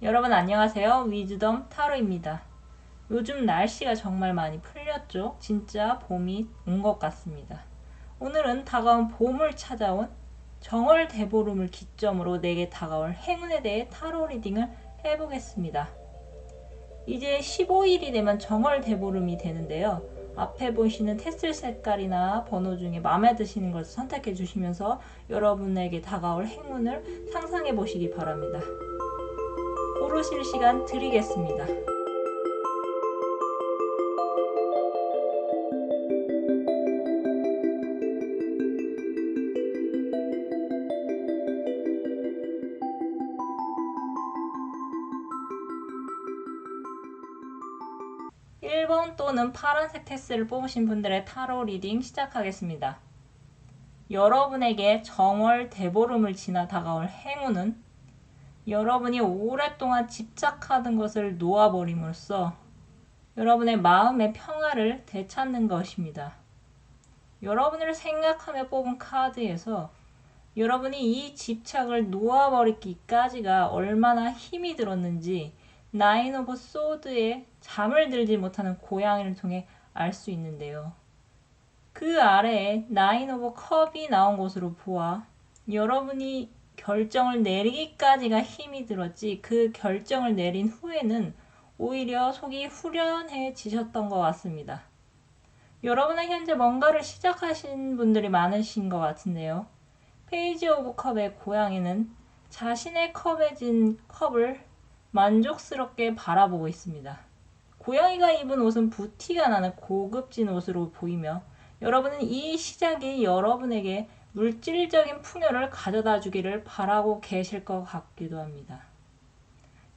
여러분 안녕하세요. 위즈덤 타로입니다. 요즘 날씨가 정말 많이 풀렸죠? 진짜 봄이 온 것 같습니다. 오늘은 다가온 봄을 찾아온 정월 대보름을 기점으로 내게 다가올 행운에 대해 타로 리딩을 해보겠습니다. 이제 15일이 되면 정월 대보름이 되는데요. 앞에 보시는 테슬 색깔이나 번호 중에 마음에 드시는 것을 선택해 주시면서 여러분에게 다가올 행운을 상상해 보시기 바랍니다. 고르실 시간 드리겠습니다. 1번 또는 파란색 테스를 뽑으신 분들의 타로 리딩 시작하겠습니다. 여러분에게 정월 대보름을 지나 다가올 행운은 여러분이 오랫동안 집착하던 것을 놓아버림으로써 여러분의 마음의 평화를 되찾는 것입니다. 여러분을 생각하며 뽑은 카드에서 여러분이 이 집착을 놓아버리기까지가 얼마나 힘이 들었는지 나인 오브 소드에 잠을 들지 못하는 고양이를 통해 알 수 있는데요. 그 아래에 나인 오브 컵이 나온 것으로 보아 여러분이 결정을 내리기까지가 힘이 들었지 그 결정을 내린 후에는 오히려 속이 후련해지셨던 것 같습니다. 여러분은 현재 뭔가를 시작하신 분들이 많으신 것 같은데요. 페이지 오브 컵의 고양이는 자신의 컵에 진 컵을 만족스럽게 바라보고 있습니다. 고양이가 입은 옷은 부티가 나는 고급진 옷으로 보이며 여러분은 이 시작이 여러분에게 물질적인 풍요를 가져다 주기를 바라고 계실 것 같기도 합니다.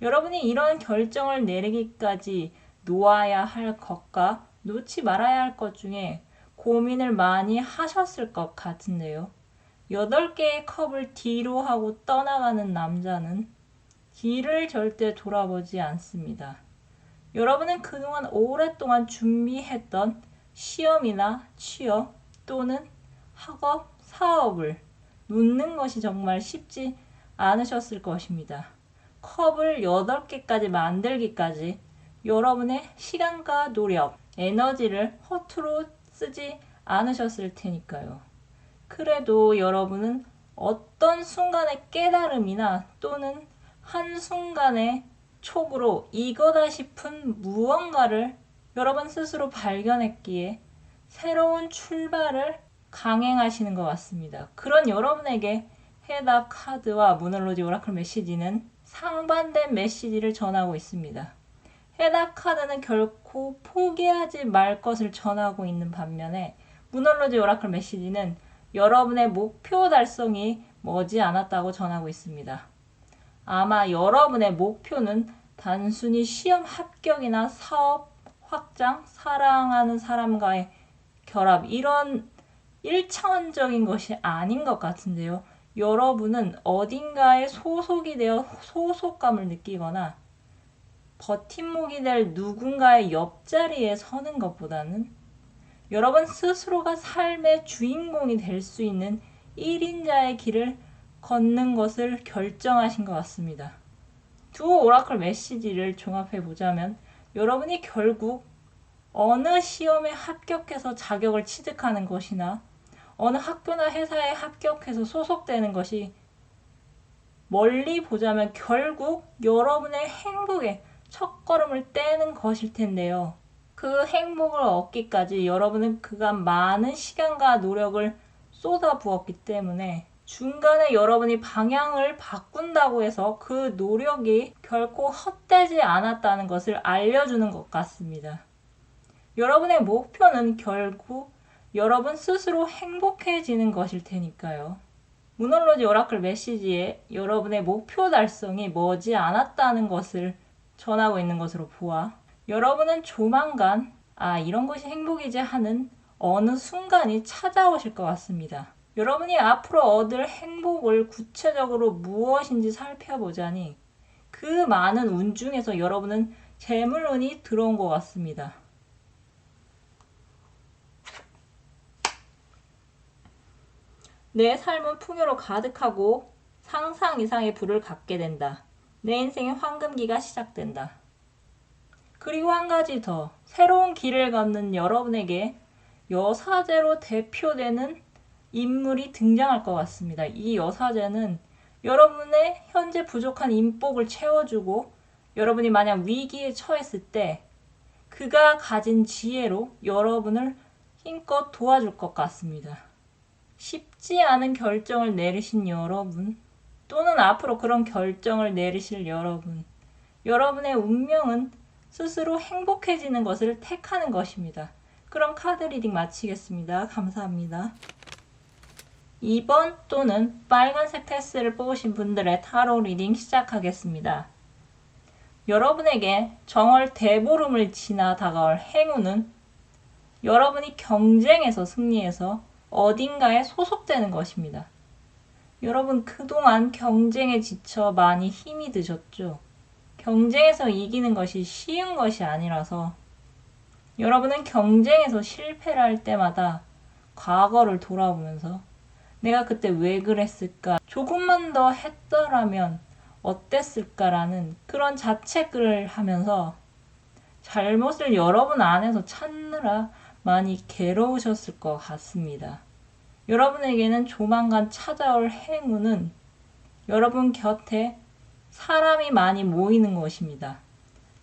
여러분이 이런 결정을 내리기까지 놓아야 할 것과 놓지 말아야 할 것 중에 고민을 많이 하셨을 것 같은데요. 8개의 컵을 뒤로 하고 떠나가는 남자는 뒤를 절대 돌아보지 않습니다. 여러분은 그동안 오랫동안 준비했던 시험이나 취업 또는 학업, 사업을 놓는 것이 정말 쉽지 않으셨을 것입니다. 컵을 8개까지 만들기까지 여러분의 시간과 노력, 에너지를 허투루 쓰지 않으셨을 테니까요. 그래도 여러분은 어떤 순간의 깨달음이나 또는 한순간의 촉으로 이거다 싶은 무언가를 여러분 스스로 발견했기에 새로운 출발을 강행하시는 것 같습니다. 그런 여러분에게 해답 카드와 무널로지 오라클 메시지는 상반된 메시지를 전하고 있습니다. 해답 카드는 결코 포기하지 말 것을 전하고 있는 반면에 무널로지 오라클 메시지는 여러분의 목표 달성이 머지않았다고 전하고 있습니다. 아마 여러분의 목표는 단순히 시험 합격이나 사업 확장, 사랑하는 사람과의 결합 이런 1차원적인 것이 아닌 것 같은데요. 여러분은 어딘가에 소속이 되어 소속감을 느끼거나 버팀목이 될 누군가의 옆자리에 서는 것보다는 여러분 스스로가 삶의 주인공이 될 수 있는 1인자의 길을 걷는 것을 결정하신 것 같습니다. 두 오라클 메시지를 종합해 보자면 여러분이 결국 어느 시험에 합격해서 자격을 취득하는 것이나 어느 학교나 회사에 합격해서 소속되는 것이 멀리 보자면 결국 여러분의 행복의 첫걸음을 떼는 것일 텐데요. 그 행복을 얻기까지 여러분은 그간 많은 시간과 노력을 쏟아부었기 때문에 중간에 여러분이 방향을 바꾼다고 해서 그 노력이 결코 헛되지 않았다는 것을 알려주는 것 같습니다. 여러분의 목표는 결국 여러분 스스로 행복해지는 것일 테니까요. 무널로지 오라클 메시지에 여러분의 목표 달성이 머지않았다는 것을 전하고 있는 것으로 보아 여러분은 조만간 이런 것이 행복이지 하는 어느 순간이 찾아오실 것 같습니다. 여러분이 앞으로 얻을 행복을 구체적으로 무엇인지 살펴보자니 그 많은 운 중에서 여러분은 재물운이 들어온 것 같습니다. 내 삶은 풍요로 가득하고 상상 이상의 부를 갖게 된다. 내 인생의 황금기가 시작된다. 그리고 한 가지 더, 새로운 길을 걷는 여러분에게 여사제로 대표되는 인물이 등장할 것 같습니다. 이 여사제는 여러분의 현재 부족한 인복을 채워주고 여러분이 만약 위기에 처했을 때 그가 가진 지혜로 여러분을 힘껏 도와줄 것 같습니다. 쉽지 않은 결정을 내리신 여러분, 또는 앞으로 그런 결정을 내리실 여러분, 여러분의 운명은 스스로 행복해지는 것을 택하는 것입니다. 그럼 카드 리딩 마치겠습니다. 감사합니다. 2번 또는 빨간색 패스를 뽑으신 분들의 타로 리딩 시작하겠습니다. 여러분에게 정월 대보름을 지나 다가올 행운은 여러분이 경쟁에서 승리해서 어딘가에 소속되는 것입니다. 여러분 그동안 경쟁에 지쳐 많이 힘이 드셨죠? 경쟁에서 이기는 것이 쉬운 것이 아니라서 여러분은 경쟁에서 실패를 할 때마다 과거를 돌아보면서 내가 그때 왜 그랬을까? 조금만 더 했더라면 어땠을까라는 그런 자책을 하면서 잘못을 여러분 안에서 찾느라 많이 괴로우셨을 것 같습니다. 여러분에게는 조만간 찾아올 행운은 여러분 곁에 사람이 많이 모이는 것입니다.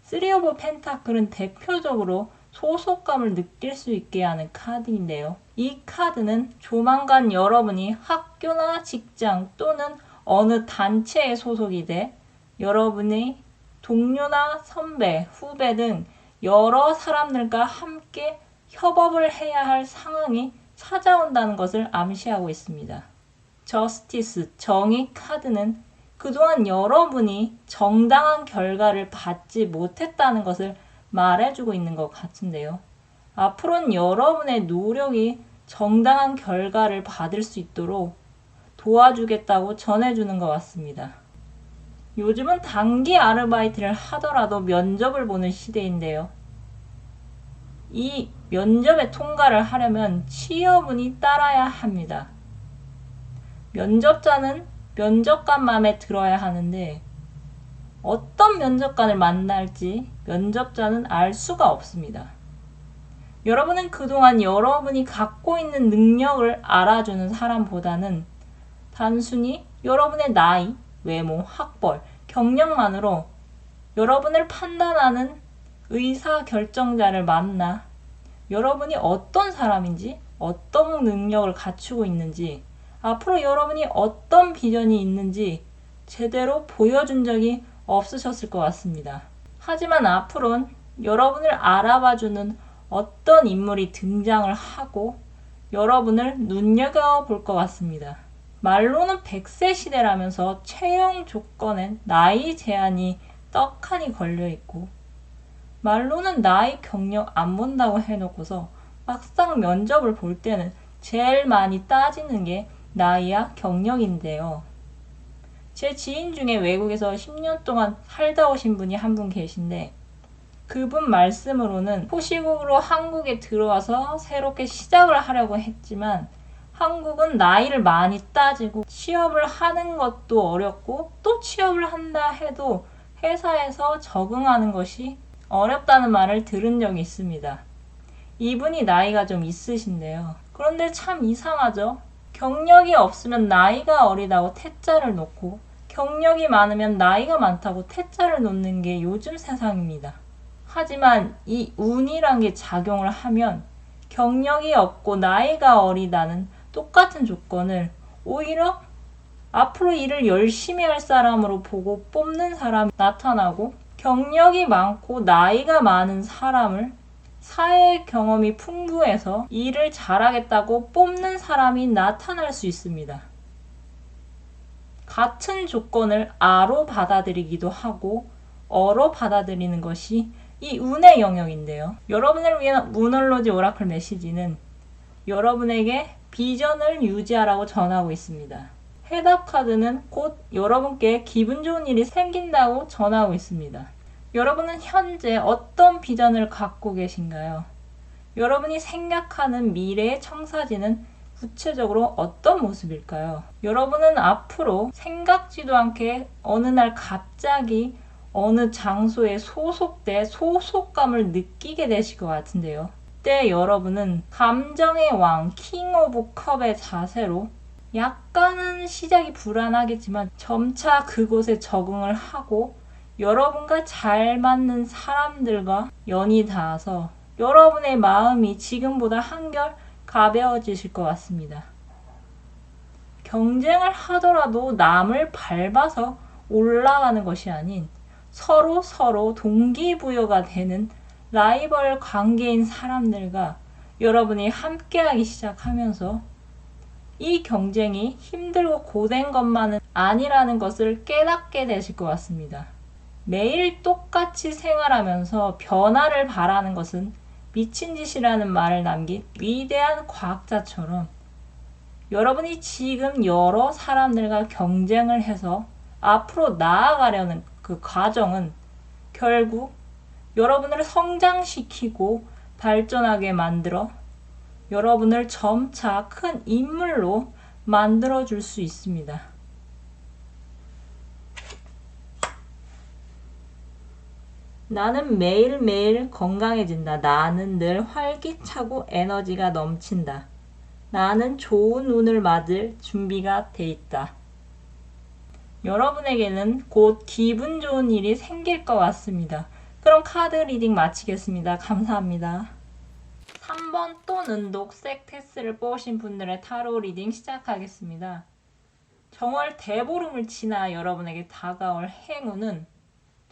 3 오브 펜타클은 대표적으로 소속감을 느낄 수 있게 하는 카드인데요. 이 카드는 조만간 여러분이 학교나 직장 또는 어느 단체에 소속이 돼 여러분의 동료나 선배, 후배 등 여러 사람들과 함께 협업을 해야 할 상황이 찾아온다는 것을 암시하고 있습니다. 저스티스, 정의 카드는 그동안 여러분이 정당한 결과를 받지 못했다는 것을 말해주고 있는 것 같은데요. 앞으로는 여러분의 노력이 정당한 결과를 받을 수 있도록 도와주겠다고 전해주는 것 같습니다. 요즘은 단기 아르바이트를 하더라도 면접을 보는 시대인데요. 이 면접에 통과를 하려면 취업운이 따라야 합니다. 면접자는 면접관 마음에 들어야 하는데 어떤 면접관을 만날지 면접자는 알 수가 없습니다. 여러분은 그동안 여러분이 갖고 있는 능력을 알아주는 사람보다는 단순히 여러분의 나이, 외모, 학벌, 경력만으로 여러분을 판단하는 의사결정자를 만나 여러분이 어떤 사람인지, 어떤 능력을 갖추고 있는지, 앞으로 여러분이 어떤 비전이 있는지 제대로 보여준 적이 없으셨을 것 같습니다. 하지만 앞으로는 여러분을 알아봐주는 어떤 인물이 등장을 하고 여러분을 눈여겨볼 것 같습니다. 말로는 100세 시대라면서 채용 조건엔 나이 제한이 떡하니 걸려있고 말로는 나이 경력 안 본다고 해놓고서 막상 면접을 볼 때는 제일 많이 따지는 게 나이와 경력인데요. 제 지인 중에 외국에서 10년 동안 살다 오신 분이 한 분 계신데 그분 말씀으로는 호시국으로 한국에 들어와서 새롭게 시작을 하려고 했지만 한국은 나이를 많이 따지고 취업을 하는 것도 어렵고 또 취업을 한다 해도 회사에서 적응하는 것이 어렵다는 말을 들은 적이 있습니다. 이분이 나이가 좀 있으신데요. 그런데 참 이상하죠? 경력이 없으면 나이가 어리다고 태자를 놓고 경력이 많으면 나이가 많다고 태자를 놓는 게 요즘 세상입니다. 하지만 이 운이란 게 작용을 하면 경력이 없고 나이가 어리다는 똑같은 조건을 오히려 앞으로 일을 열심히 할 사람으로 보고 뽑는 사람이 나타나고 경력이 많고 나이가 많은 사람을 사회 경험이 풍부해서 일을 잘하겠다고 뽑는 사람이 나타날 수 있습니다. 같은 조건을 아로 받아들이기도 하고 어로 받아들이는 것이 이 운의 영역인데요. 여러분을 위한 문얼로지 오라클 메시지는 여러분에게 비전을 유지하라고 전하고 있습니다. 해답 카드는 곧 여러분께 기분 좋은 일이 생긴다고 전하고 있습니다. 여러분은 현재 어떤 비전을 갖고 계신가요? 여러분이 생각하는 미래의 청사진은 구체적으로 어떤 모습일까요? 여러분은 앞으로 생각지도 않게 어느 날 갑자기 어느 장소에 소속돼 소속감을 느끼게 되실 것 같은데요. 그때 여러분은 감정의 왕, 킹 오브 컵의 자세로 약간은 시작이 불안하겠지만 점차 그곳에 적응을 하고 여러분과 잘 맞는 사람들과 연이 닿아서 여러분의 마음이 지금보다 한결 가벼워지실 것 같습니다. 경쟁을 하더라도 남을 밟아서 올라가는 것이 아닌 서로 동기부여가 되는 라이벌 관계인 사람들과 여러분이 함께하기 시작하면서 이 경쟁이 힘들고 고된 것만은 아니라는 것을 깨닫게 되실 것 같습니다. 매일 똑같이 생활하면서 변화를 바라는 것은 미친 짓이라는 말을 남긴 위대한 과학자처럼 여러분이 지금 여러 사람들과 경쟁을 해서 앞으로 나아가려는 그 과정은 결국 여러분을 성장시키고 발전하게 만들어 여러분을 점차 큰 인물로 만들어 줄 수 있습니다. 나는 매일매일 건강해진다. 나는 늘 활기차고 에너지가 넘친다. 나는 좋은 운을 맞을 준비가 돼 있다. 여러분에게는 곧 기분 좋은 일이 생길 것 같습니다. 그럼 카드 리딩 마치겠습니다. 감사합니다. 3번 또는 녹색 테스를 뽑으신 분들의 타로 리딩 시작하겠습니다. 정월 대보름을 지나 여러분에게 다가올 행운은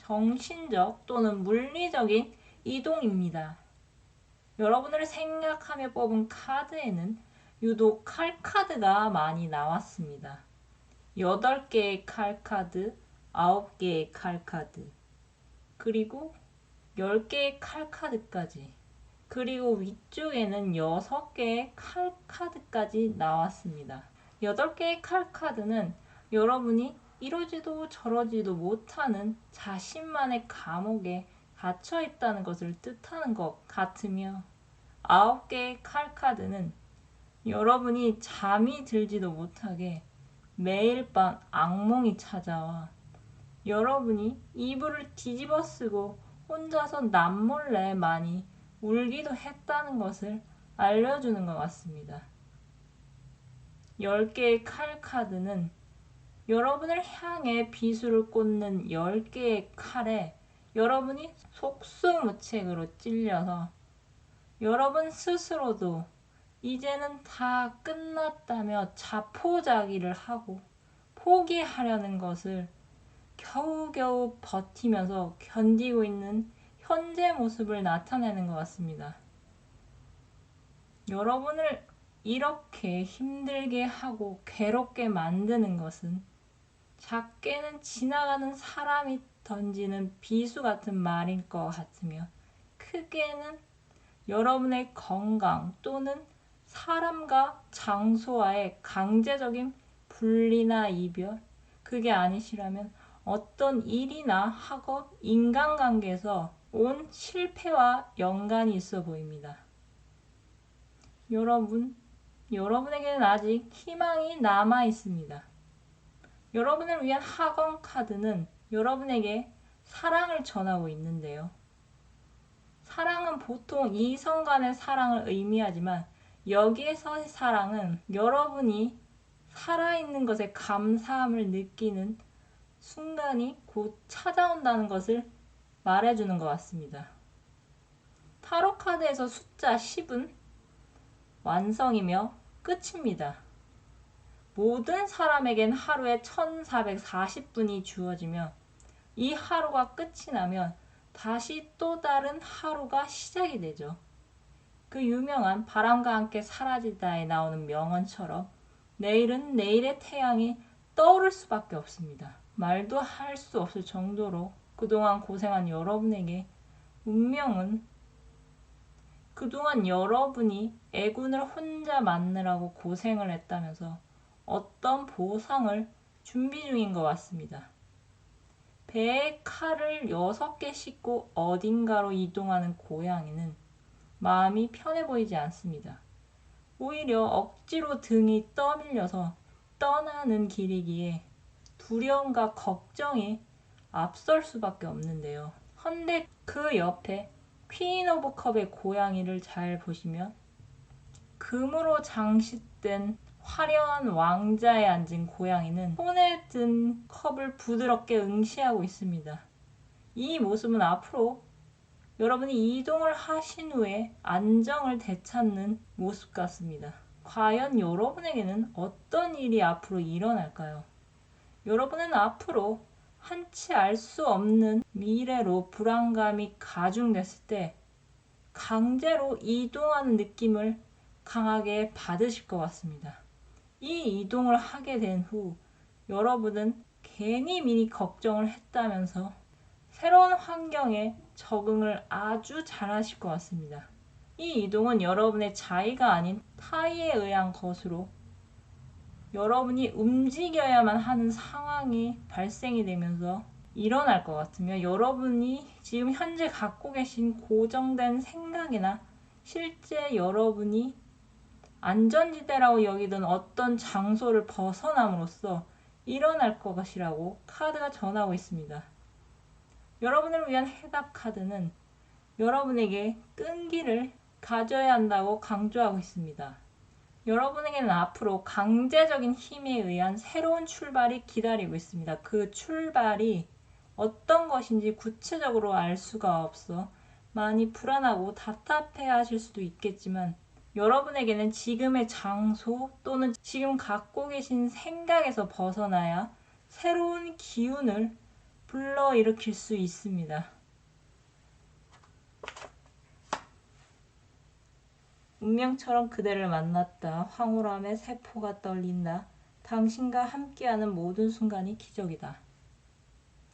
정신적 또는 물리적인 이동입니다. 여러분을 생각하며 뽑은 카드에는 유독 칼카드가 많이 나왔습니다. 8개의 칼카드, 9개의 칼카드, 그리고 10개의 칼카드까지, 그리고 위쪽에는 6개의 칼카드까지 나왔습니다. 8개의 칼카드는 여러분이 이러지도 저러지도 못하는 자신만의 감옥에 갇혀 있다는 것을 뜻하는 것 같으며 9개의 칼카드는 여러분이 잠이 들지도 못하게 매일 밤 악몽이 찾아와 여러분이 이불을 뒤집어 쓰고 혼자서 남몰래 많이 울기도 했다는 것을 알려주는 것 같습니다. 10개의 칼카드는 여러분을 향해 비수를 꽂는 10개의 칼에 여러분이 속수무책으로 찔려서 여러분 스스로도 이제는 다 끝났다며 자포자기를 하고 포기하려는 것을 겨우겨우 버티면서 견디고 있는 현재 모습을 나타내는 것 같습니다. 여러분을 이렇게 힘들게 하고 괴롭게 만드는 것은 작게는 지나가는 사람이 던지는 비수 같은 말일 것 같으며 크게는 여러분의 건강 또는 사람과 장소와의 강제적인 분리나 이별, 그게 아니시라면 어떤 일이나 학업, 인간관계에서 온 실패와 연관이 있어 보입니다. 여러분에게는 아직 희망이 남아 있습니다. 여러분을 위한 학원 카드는 여러분에게 사랑을 전하고 있는데요. 사랑은 보통 이성 간의 사랑을 의미하지만 여기에서의 사랑은 여러분이 살아있는 것에 감사함을 느끼는 순간이 곧 찾아온다는 것을 말해주는 것 같습니다. 타로 카드에서 숫자 10은 완성이며 끝입니다. 모든 사람에겐 하루에 1440분이 주어지며 이 하루가 끝이 나면 다시 또 다른 하루가 시작이 되죠. 그 유명한 바람과 함께 사라지다에 나오는 명언처럼 내일은 내일의 태양이 떠오를 수밖에 없습니다. 말도 할 수 없을 정도로 그동안 고생한 여러분에게 운명은 그동안 여러분이 애군을 혼자 맞느라고 고생을 했다면서 어떤 보상을 준비 중인 것 같습니다. 배에 칼을 6개 싣고 어딘가로 이동하는 고양이는 마음이 편해 보이지 않습니다. 오히려 억지로 등이 떠밀려서 떠나는 길이기에 두려움과 걱정이 앞설 수밖에 없는데요. 헌데 그 옆에 퀸 오브 컵의 고양이를 잘 보시면 금으로 장식된 화려한 왕자에 앉은 고양이는 손에 든 컵을 부드럽게 응시하고 있습니다. 이 모습은 앞으로 여러분이 이동을 하신 후에 안정을 되찾는 모습 같습니다. 과연 여러분에게는 어떤 일이 앞으로 일어날까요? 여러분은 앞으로 한치 알 수 없는 미래로 불안감이 가중됐을 때 강제로 이동하는 느낌을 강하게 받으실 것 같습니다. 이 이동을 하게 된 후 여러분은 괜히 미리 걱정을 했다면서 새로운 환경에 적응을 아주 잘 하실 것 같습니다. 이 이동은 여러분의 자의가 아닌 타의에 의한 것으로 여러분이 움직여야만 하는 상황이 발생이 되면서 일어날 것 같으며 여러분이 지금 현재 갖고 계신 고정된 생각이나 실제 여러분이 안전지대라고 여기던 어떤 장소를 벗어남으로써 일어날 것이라고 카드가 전하고 있습니다. 여러분을 위한 해답 카드는 여러분에게 끈기를 가져야 한다고 강조하고 있습니다. 여러분에게는 앞으로 강제적인 힘에 의한 새로운 출발이 기다리고 있습니다. 그 출발이 어떤 것인지 구체적으로 알 수가 없어 많이 불안하고 답답해 하실 수도 있겠지만 여러분에게는 지금의 장소 또는 지금 갖고 계신 생각에서 벗어나야 새로운 기운을 불러일으킬 수 있습니다. 운명처럼 그대를 만났다. 황홀함의 세포가 떨린다. 당신과 함께하는 모든 순간이 기적이다.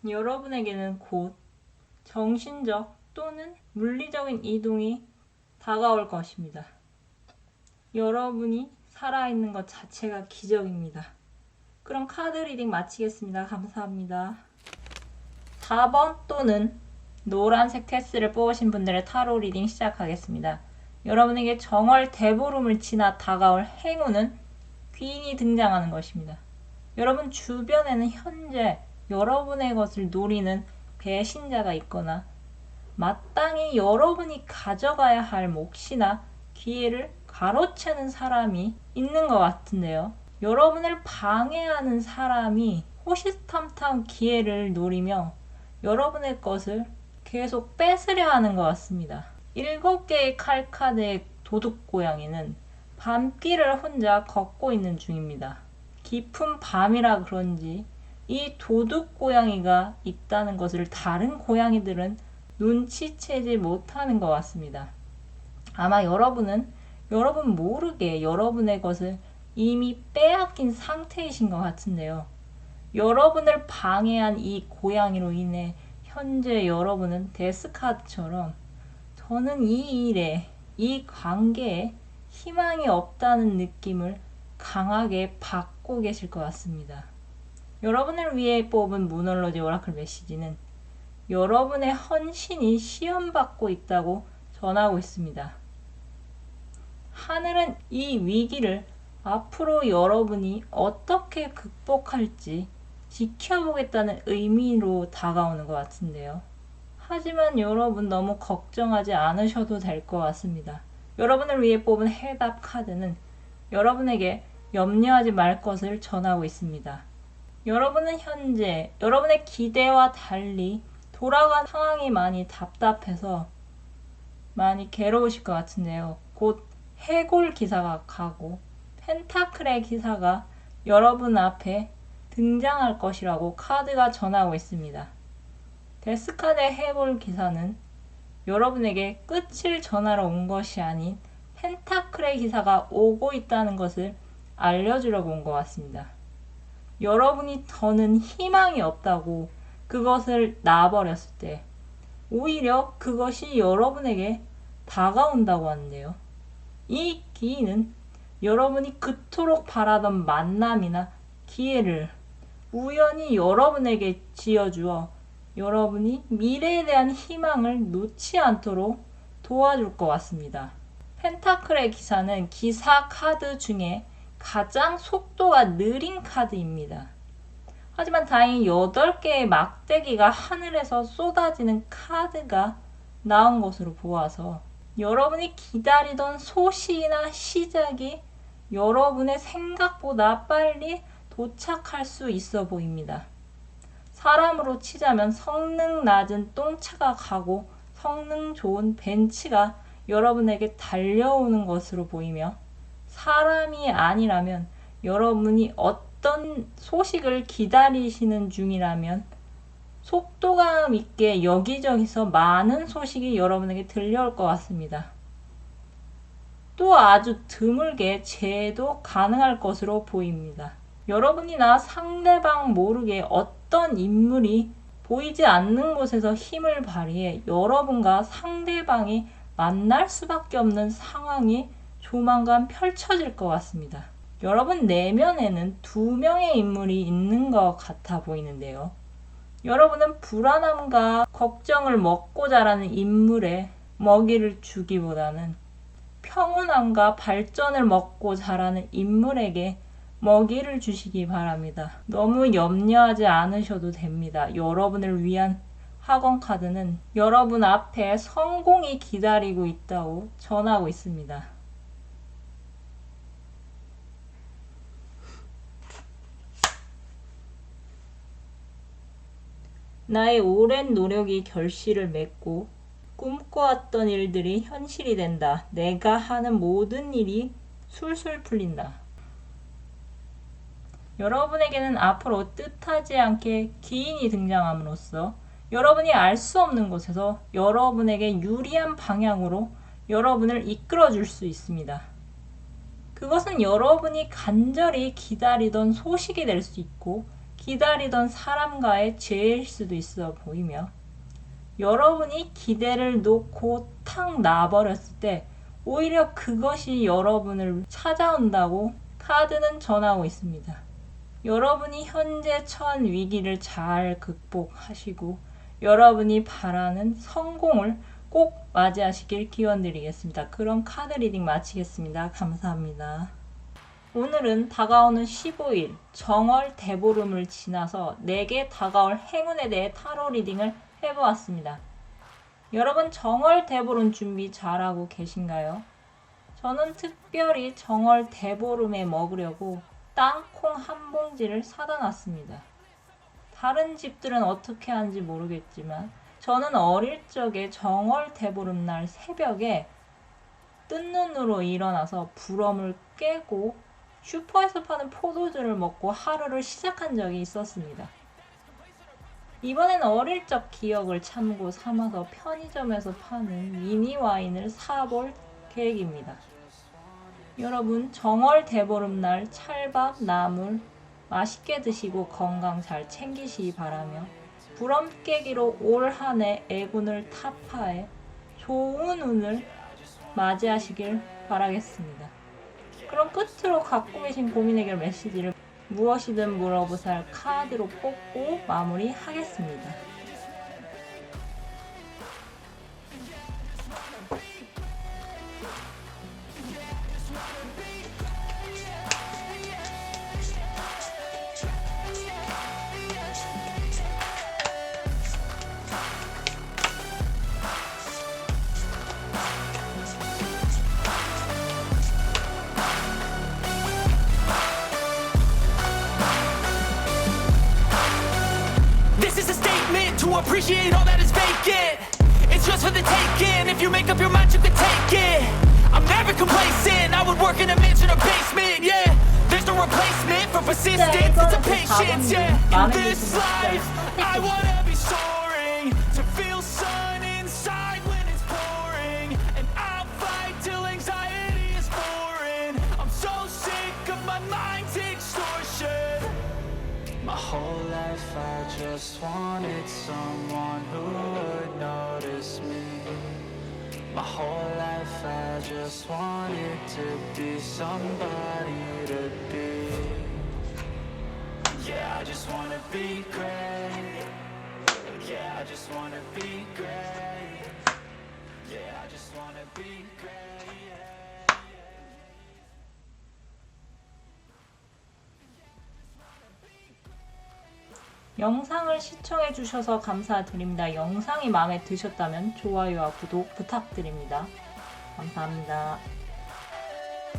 여러분에게는 곧 정신적 또는 물리적인 이동이 다가올 것입니다. 여러분이 살아있는 것 자체가 기적입니다. 그럼 카드 리딩 마치겠습니다. 감사합니다. 4번 또는 노란색 테스를 뽑으신 분들의 타로 리딩 시작하겠습니다. 여러분에게 정월 대보름을 지나 다가올 행운은 귀인이 등장하는 것입니다. 여러분 주변에는 현재 여러분의 것을 노리는 배신자가 있거나 마땅히 여러분이 가져가야 할 몫이나 기회를 가로채는 사람이 있는 것 같은데요. 여러분을 방해하는 사람이 호시탐탐 기회를 노리며 여러분의 것을 계속 뺏으려 하는 것 같습니다. 7개의 칼카드의 도둑고양이는 밤길을 혼자 걷고 있는 중입니다. 깊은 밤이라 그런지 이 도둑고양이가 있다는 것을 다른 고양이들은 눈치채지 못하는 것 같습니다. 아마 여러분은 여러분 모르게 여러분의 것을 이미 빼앗긴 상태이신 것 같은데요. 여러분을 방해한 이 고양이로 인해 현재 여러분은 데스카드처럼 저는 이 일에, 이 관계에 희망이 없다는 느낌을 강하게 받고 계실 것 같습니다. 여러분을 위해 뽑은 무널로지 오라클 메시지는 여러분의 헌신이 시험받고 있다고 전하고 있습니다. 하늘은 이 위기를 앞으로 여러분이 어떻게 극복할지 지켜보겠다는 의미로 다가오는 것 같은데요. 하지만 여러분 너무 걱정하지 않으셔도 될 것 같습니다. 여러분을 위해 뽑은 해답 카드는 여러분에게 염려하지 말 것을 전하고 있습니다. 여러분은 현재 여러분의 기대와 달리 돌아간 상황이 많이 답답해서 많이 괴로우실 것 같은데요. 곧 해골 기사가 가고 펜타클의 기사가 여러분 앞에 등장할 것이라고 카드가 전하고 있습니다. 데스카드의 해골 기사는 여러분에게 끝을 전하러 온 것이 아닌 펜타클의 기사가 오고 있다는 것을 알려주려고 온 것 같습니다. 여러분이 더는 희망이 없다고 그것을 놔버렸을 때 오히려 그것이 여러분에게 다가온다고 하는데요. 이 기회는 여러분이 그토록 바라던 만남이나 기회를 우연히 여러분에게 지어주어 여러분이 미래에 대한 희망을 놓지 않도록 도와줄 것 같습니다. 펜타클의 기사는 기사 카드 중에 가장 속도가 느린 카드입니다. 하지만 다행히 8개의 막대기가 하늘에서 쏟아지는 카드가 나온 것으로 보아서 여러분이 기다리던 소식이나 시작이 여러분의 생각보다 빨리 도착할 수 있어 보입니다. 사람으로 치자면 성능 낮은 똥차가 가고 성능 좋은 벤츠가 여러분에게 달려오는 것으로 보이며, 사람이 아니라면 여러분이 어떤 소식을 기다리시는 중이라면 속도감 있게 여기저기서 많은 소식이 여러분에게 들려올 것 같습니다. 또 아주 드물게 재해도 가능할 것으로 보입니다. 여러분이나 상대방 모르게 어떤 인물이 보이지 않는 곳에서 힘을 발휘해 여러분과 상대방이 만날 수밖에 없는 상황이 조만간 펼쳐질 것 같습니다. 여러분 내면에는 2명의 인물이 있는 것 같아 보이는데요. 여러분은 불안함과 걱정을 먹고 자라는 인물에 먹이를 주기보다는 평온함과 발전을 먹고 자라는 인물에게 먹이를 주시기 바랍니다. 너무 염려하지 않으셔도 됩니다. 여러분을 위한 학원 카드는 여러분 앞에 성공이 기다리고 있다고 전하고 있습니다. 나의 오랜 노력이 결실을 맺고 꿈꿔왔던 일들이 현실이 된다. 내가 하는 모든 일이 술술 풀린다. 여러분에게는 앞으로 뜻하지 않게 기인이 등장함으로써 여러분이 알 수 없는 곳에서 여러분에게 유리한 방향으로 여러분을 이끌어 줄 수 있습니다. 그것은 여러분이 간절히 기다리던 소식이 될 수 있고 기다리던 사람과의 재해일 수도 있어 보이며, 여러분이 기대를 놓고 탁 놔버렸을 때 오히려 그것이 여러분을 찾아온다고 카드는 전하고 있습니다. 여러분이 현재 처한 위기를 잘 극복하시고 여러분이 바라는 성공을 꼭 맞이하시길 기원드리겠습니다. 그럼 카드 리딩 마치겠습니다. 감사합니다. 오늘은 다가오는 15일 정월 대보름을 지나서 내게 다가올 행운에 대해 타로 리딩을 해보았습니다. 여러분 정월 대보름 준비 잘하고 계신가요? 저는 특별히 정월 대보름에 먹으려고 땅콩 한 봉지를 사다 놨습니다. 다른 집들은 어떻게 하는지 모르겠지만 저는 어릴 적에 정월 대보름 날 새벽에 뜬 눈으로 일어나서 부럼을 깨고 슈퍼에서 파는 포도주를 먹고 하루를 시작한 적이 있었습니다. 이번엔 어릴 적 기억을 참고 삼아서 편의점에서 파는 미니 와인을 사볼 계획입니다. 여러분 정월 대보름날 찰밥, 나물 맛있게 드시고 건강 잘 챙기시기 바라며 부럼 깨기로 올 한 해 애군을 타파해 좋은 운을 맞이하시길 바라겠습니다. 그럼 끝으로 갖고 계신 고민 해결 메시지를 무엇이든 물어보살 카드로 뽑고 마무리하겠습니다. To appreciate all that is vacant, it's just for the taking. If you make up your mind, you can take it. I'm never complacent. I would work in a mansion or basement. Yeah, there's no replacement for persistence. It's a patience. Yeah, in this life, I wanna be soaring to feel sun inside when it's pouring, and I'll fight till anxiety is foreign. I'm so sick of my mind's extortion. My whole life I just wanted someone who would notice me. My whole life I just wanted to be somebody to be. Yeah, I just wanna be great. Yeah, I just wanna be great. Yeah, I just wanna be great. Yeah. 영상을 시청해 주셔서 감사드립니다. 영상이 마음에 드셨다면 좋아요와 구독 부탁드립니다. 감사합니다.